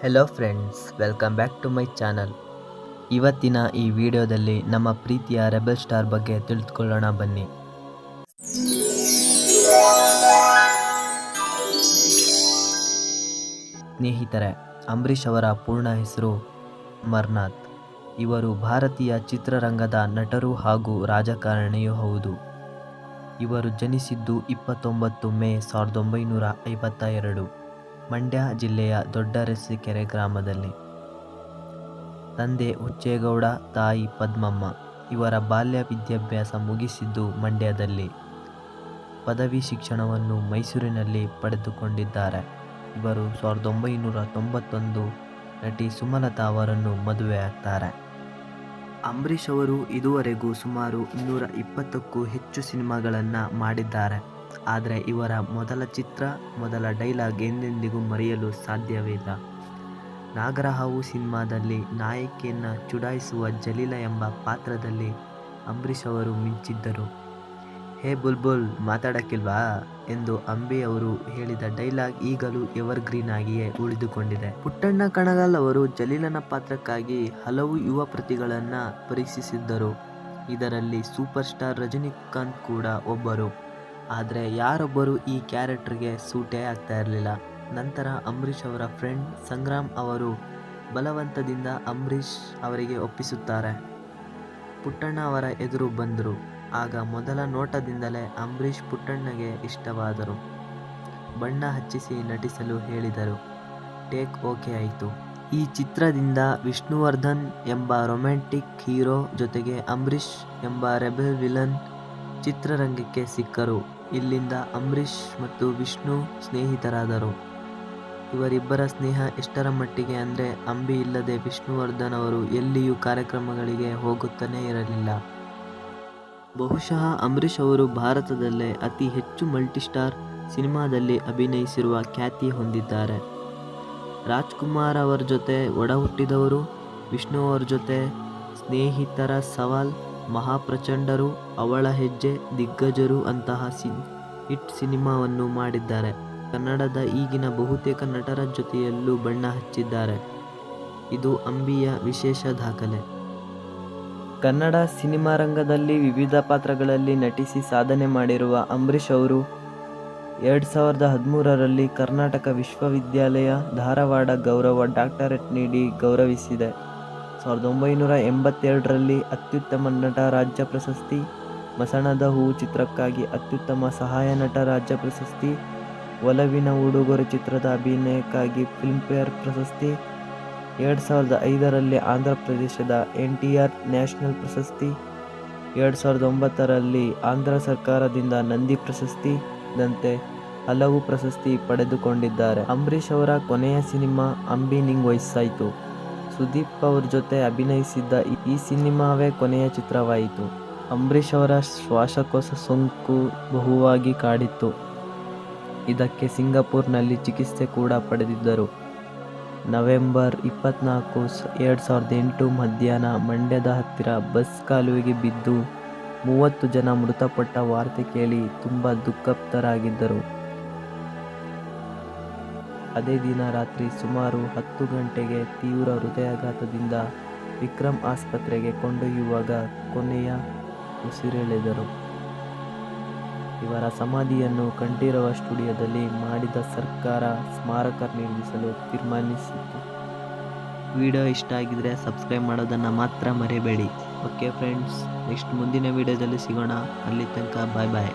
Hello friends, welcome back to my channel. ಇವತ್ತಿನ ಈ ವಿಡಿಯೋದಲ್ಲಿ ನಮ್ಮ ಪ್ರೀತಿಯ ರೆಬೆಲ್ ಸ್ಟಾರ್ ಬಗ್ಗೆ ತಿಳಿದುಕೊಳ್ಳೋಣ ಬನ್ನಿ. ಸ್ನೇಹಿತರೆ, ಅಂಬರೀಷ್ ಅವರ ಪೂರ್ಣ ಹೆಸರು ಅಮರ್ನಾಥ್. ಇವರು ಭಾರತೀಯ ಚಿತ್ರರಂಗದ ನಟರು ಹಾಗೂ ರಾಜಕಾರಣಿಯೂ ಹೌದು. ಇವರು ಜನಿಸಿದ್ದು 29 ಮೇ 1952 ಮಂಡ್ಯ ಜಿಲ್ಲೆಯ ದೊಡ್ಡರಸೀಕೆರೆ ಗ್ರಾಮದಲ್ಲಿ. ತಂದೆ ಹುಚ್ಚೇಗೌಡ, ತಾಯಿ ಪದ್ಮಮ್ಮ. ಇವರ ಬಾಲ್ಯ ವಿದ್ಯಾಭ್ಯಾಸ ಮುಗಿಸಿದ್ದು ಮಂಡ್ಯದಲ್ಲಿ. ಪದವಿ ಶಿಕ್ಷಣವನ್ನು ಮೈಸೂರಿನಲ್ಲಿ ಪಡೆದುಕೊಂಡಿದ್ದಾರೆ. ಇವರು 1991 ನಟಿ ಸುಮಲತಾ ಅವರನ್ನು ಮದುವೆಯಾಗ್ತಾರೆ. ಅಂಬರೀಷ್ ಅವರು ಇದುವರೆಗೂ ಸುಮಾರು 220ಕ್ಕೂ ಹೆಚ್ಚು ಸಿನಿಮಾಗಳನ್ನು ಮಾಡಿದ್ದಾರೆ. ಆದರೆ ಇವರ ಮೊದಲ ಚಿತ್ರ, ಮೊದಲ ಡೈಲಾಗ್ ಎಂದೆಂದಿಗೂ ಮರೆಯಲು ಸಾಧ್ಯವಿಲ್ಲ. ನಾಗರಹಾವು ಸಿನಿಮಾದಲ್ಲಿ ನಾಯಕಿಯನ್ನು ಚುಡಾಯಿಸುವ ಜಲೀಲಾ ಎಂಬ ಪಾತ್ರದಲ್ಲಿ ಅಂಬರೀಷ್ ಅವರು ಮಿಂಚಿದ್ದರು. ಹೇ ಬುಲ್ಬುಲ್, ಮಾತಾಡಕ್ಕಿಲ್ವಾ ಎಂದು ಅಂಬಿ ಅವರು ಹೇಳಿದ ಡೈಲಾಗ್ ಈಗಲೂ ಎವರ್ಗ್ರೀನ್ ಆಗಿಯೇ ಉಳಿದುಕೊಂಡಿದೆ. ಪುಟ್ಟಣ್ಣ ಕಣಗಾಲ್ ಅವರು ಜಲೀಲನ ಪಾತ್ರಕ್ಕಾಗಿ ಹಲವು ಯುವ ಪ್ರತಿಭೆಗಳನ್ನು ಪರೀಕ್ಷಿಸಿದ್ದರು. ಇದರಲ್ಲಿ ಸೂಪರ್ ಸ್ಟಾರ್ ರಜನಿಕಾಂತ್ ಕೂಡ ಒಬ್ಬರು. ಆದರೆ ಯಾರೊಬ್ಬರು ಈ ಕ್ಯಾರೆಕ್ಟರ್ಗೆ ಸೂಟೇ ಆಗ್ತಾ ಇರಲಿಲ್ಲ. ನಂತರ ಅಂಬರೀಷ್ ಅವರ ಫ್ರೆಂಡ್ ಸಂಗ್ರಾಮ್ ಅವರು ಬಲವಂತದಿಂದ ಅಂಬರೀಷ್ ಅವರಿಗೆ ಒಪ್ಪಿಸುತ್ತಾರೆ. ಪುಟ್ಟಣ್ಣ ಅವರ ಎದುರು ಬಂದರು. ಆಗ ಮೊದಲ ನೋಟದಿಂದಲೇ ಅಂಬರೀಷ್ ಪುಟ್ಟಣ್ಣಗೆ ಇಷ್ಟವಾದರು. ಬಣ್ಣ ಹಚ್ಚಿಸಿ ನಟಿಸಲು ಹೇಳಿದರು. ಟೇಕ್ ಓಕೆ ಆಯಿತು. ಈ ಚಿತ್ರದಿಂದ ವಿಷ್ಣುವರ್ಧನ್ ಎಂಬ ರೊಮ್ಯಾಂಟಿಕ್ ಹೀರೋ ಜೊತೆಗೆ ಅಂಬರೀಷ್ ಎಂಬ ರೆಬೆಲ್ ವಿಲನ್ ಚಿತ್ರರಂಗಕ್ಕೆ ಸಿಕ್ಕರು. ಇಲ್ಲಿಂದ ಅಂಬರೀಷ್ ಮತ್ತು ವಿಷ್ಣು ಸ್ನೇಹಿತರಾದರು. ಇವರಿಬ್ಬರ ಸ್ನೇಹ ಎಷ್ಟರ ಮಟ್ಟಿಗೆ ಅಂದರೆ ಅಂಬಿ ಇಲ್ಲದೆ ವಿಷ್ಣುವರ್ಧನ್ ಅವರು ಎಲ್ಲಿಯೂ ಕಾರ್ಯಕ್ರಮಗಳಿಗೆ ಹೋಗುತ್ತಾನೇ ಇರಲಿಲ್ಲ. ಬಹುಶಃ ಅಂಬರೀಷ್ ಅವರು ಭಾರತದಲ್ಲೇ ಅತಿ ಹೆಚ್ಚು ಮಲ್ಟಿಸ್ಟಾರ್ ಸಿನಿಮಾದಲ್ಲಿ ಅಭಿನಯಿಸಿರುವ ಖ್ಯಾತಿ ಹೊಂದಿದ್ದಾರೆ. ರಾಜ್ಕುಮಾರ್ ಅವರ ಜೊತೆ ಒಡ ಹುಟ್ಟಿದವರು, ವಿಷ್ಣು ಅವರ ಜೊತೆ ಸ್ನೇಹಿತರ ಸವಾಲ್, ಮಹಾಪ್ರಚಂಡರು, ಅವಳ ಹೆಜ್ಜೆ, ದಿಗ್ಗಜರು ಅಂತಹ ಹಿಟ್ ಸಿನಿಮಾವನ್ನು ಮಾಡಿದ್ದಾರೆ. ಕನ್ನಡದ ಈಗಿನ ಬಹುತೇಕ ನಟರ ಜೊತೆಯಲ್ಲೂ ಬಣ್ಣ ಹಚ್ಚಿದ್ದಾರೆ. ಇದು ಅಂಬಿಯ ವಿಶೇಷ ದಾಖಲೆ. ಕನ್ನಡ ಸಿನಿಮಾ ರಂಗದಲ್ಲಿ ವಿವಿಧ ಪಾತ್ರಗಳಲ್ಲಿ ನಟಿಸಿ ಸಾಧನೆ ಮಾಡಿರುವ ಅಂಬರೀಷ್ ಅವರು 2013ರಲ್ಲಿ ಕರ್ನಾಟಕ ವಿಶ್ವವಿದ್ಯಾಲಯ ಧಾರವಾಡ ಗೌರವ ಡಾಕ್ಟರೇಟ್ ನೀಡಿ ಗೌರವಿಸಿದೆ. 1982ರಲ್ಲಿ ಅತ್ಯುತ್ತಮ ನಟ ರಾಜ್ಯ ಪ್ರಶಸ್ತಿ, ಮಸಣದ ಹೂವು ಚಿತ್ರಕ್ಕಾಗಿ ಅತ್ಯುತ್ತಮ ಸಹಾಯ ನಟ ರಾಜ್ಯ ಪ್ರಶಸ್ತಿ, ಒಲವಿನ ಉಡುಗೊರೆ ಚಿತ್ರದ ಅಭಿನಯಕ್ಕಾಗಿ ಫಿಲ್ಮ್ಫೇರ್ ಪ್ರಶಸ್ತಿ, 2005ರಲ್ಲಿ ಆಂಧ್ರ ಪ್ರದೇಶದ NTR ನ್ಯಾಷನಲ್ ಪ್ರಶಸ್ತಿ, 2009ರಲ್ಲಿ ಆಂಧ್ರ ಸರ್ಕಾರದಿಂದ ನಂದಿ ಪ್ರಶಸ್ತಿ ದಂತೆ ಹಲವು ಪ್ರಶಸ್ತಿ ಪಡೆದುಕೊಂಡಿದ್ದಾರೆ. ಅಂಬರೀಷ್ ಅವರ ಕೊನೆಯ ಸಿನಿಮಾ ಅಂಬಿ ನಿಂಗ್ ವಯಸ್ಸಾಯ್ತು. ಸುದೀಪ್ ಅವ್ರ ಜೊತೆ ಅಭಿನಯಿಸಿದ್ದ ಈ ಸಿನಿಮಾವೇ ಕೊನೆಯ ಚಿತ್ರವಾಯಿತು. ಅಂಬರೀಷ್ ಅವರ ಶ್ವಾಸಕೋಶ ಸೋಂಕು ಬಹುವಾಗಿ ಕಾಡಿತ್ತು. ಇದಕ್ಕೆ ಸಿಂಗಪುರ್ನಲ್ಲಿ ಚಿಕಿತ್ಸೆ ಕೂಡ ಪಡೆದಿದ್ದರು. ನವೆಂಬರ್ 24, 2008 ಮಧ್ಯಾಹ್ನ ಮಂಡ್ಯದ ಹತ್ತಿರ ಬಸ್ ಕಾಲುವೆಗೆ ಬಿದ್ದು 30 ಜನ ಮೃತಪಟ್ಟ ವಾರ್ತೆ ಕೇಳಿ ತುಂಬ ದುಃಖಪ್ತರಾಗಿದ್ದರು. ಅದೇ ದಿನ ರಾತ್ರಿ ಸುಮಾರು 10 ಗಂಟೆಗೆ ತೀವ್ರ ಹೃದಯಾಘಾತದಿಂದ ವಿಕ್ರಮ್ ಆಸ್ಪತ್ರೆಗೆ ಕೊಂಡೊಯ್ಯುವಾಗ ಕೊನೆಯ ಉಸಿರೆಳೆದರು. ಇವರ ಸಮಾಧಿಯನ್ನು ಕಂಠೀರವ ಸ್ಟುಡಿಯೋದಲ್ಲಿ ಮಾಡಿದ ಸರ್ಕಾರ ಸ್ಮಾರಕ ನಿರ್ಮಿಸಲು ತೀರ್ಮಾನಿಸಿತು. ವಿಡಿಯೋ ಇಷ್ಟ ಆಗಿದ್ರೆ ಸಬ್ಸ್ಕ್ರೈಬ್ ಮಾಡೋದನ್ನು ಮಾತ್ರ ಮರೆಯಬೇಡಿ. ಓಕೆ ಫ್ರೆಂಡ್ಸ್, ನೆಕ್ಸ್ಟ್ ಮುಂದಿನ ವಿಡಿಯೋದಲ್ಲಿ ಸಿಗೋಣ. ಅಲ್ಲಿ ತನಕ ಬಾಯ್ ಬಾಯ್.